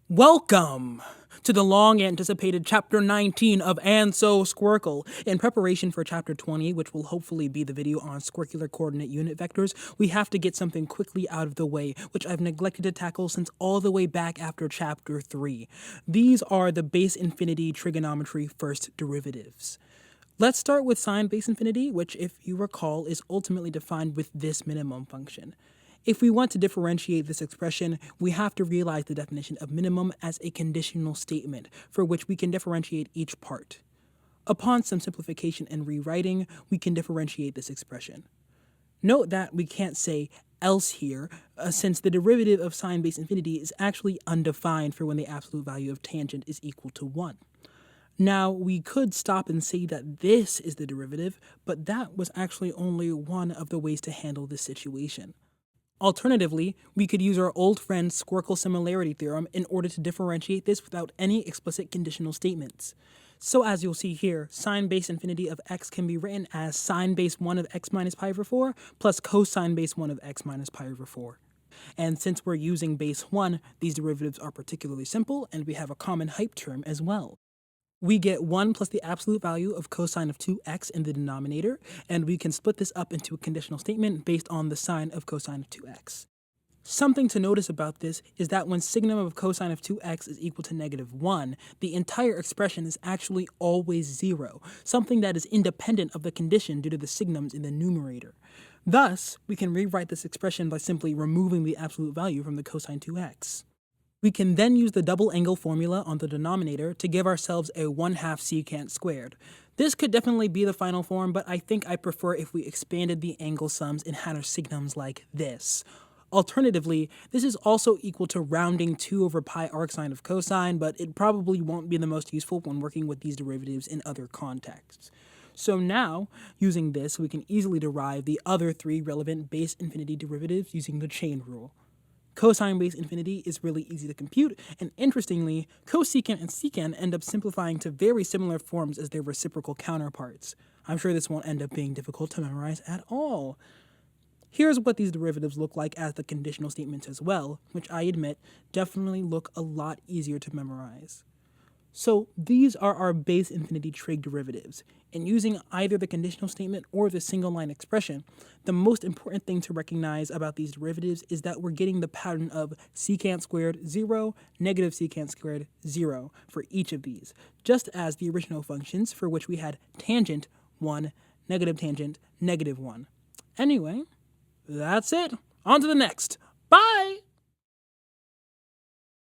Welcome to the long-anticipated Chapter 19 of And So Squircle. In preparation for Chapter 20, which will hopefully be the video on squircular coordinate unit vectors, we have to get something quickly out of the way, which I've neglected to tackle since all the way back after Chapter 3. These are the base infinity trigonometry first derivatives. Let's start with sine base infinity, which, if you recall, is ultimately defined with this minimum function. If we want to differentiate this expression, we have to realize the definition of minimum as a conditional statement, for which we can differentiate each part. Upon some simplification and rewriting, we can differentiate this expression. Note that we can't say else here, since the derivative of sine base infinity is actually undefined for when the absolute value of tangent is equal to 1. Now, we could stop and say that this is the derivative, but that was actually only one of the ways to handle this situation. Alternatively, we could use our old friend Squircle similarity theorem in order to differentiate this without any explicit conditional statements. So as you'll see here, sine base infinity of x can be written as sine base 1 of x minus pi over 4 plus cosine base 1 of x minus pi over 4. And since we're using base 1, these derivatives are particularly simple, and we have a common hype term as well. We get 1 plus the absolute value of cosine of 2x in the denominator, and we can split this up into a conditional statement based on the sine of cosine of 2x. Something to notice about this is that when signum of cosine of 2x is equal to -1, the entire expression is actually always 0, something that is independent of the condition due to the signums in the numerator. Thus, we can rewrite this expression by simply removing the absolute value from the cosine 2x. We can then use the double angle formula on the denominator to give ourselves a 1/2 secant squared. This could definitely be the final form, but I think I prefer if we expanded the angle sums and had our signums like this. Alternatively, this is also equal to rounding 2 over pi arcsine of cosine, but it probably won't be the most useful when working with these derivatives in other contexts. So now, using this, we can easily derive the other 3 relevant base infinity derivatives using the chain rule. Cosine base infinity is really easy to compute, and interestingly, cosecant and secant end up simplifying to very similar forms as their reciprocal counterparts. I'm sure this won't end up being difficult to memorize at all. Here's what these derivatives look like as the conditional statements as well, which I admit definitely look a lot easier to memorize. So these are our base infinity trig derivatives, and using either the conditional statement or the single line expression, the most important thing to recognize about these derivatives is that we're getting the pattern of secant squared 0, negative secant squared 0 for each of these, just as the original functions for which we had tangent 1, negative tangent, -1. Anyway, that's it. On to the next. Bye!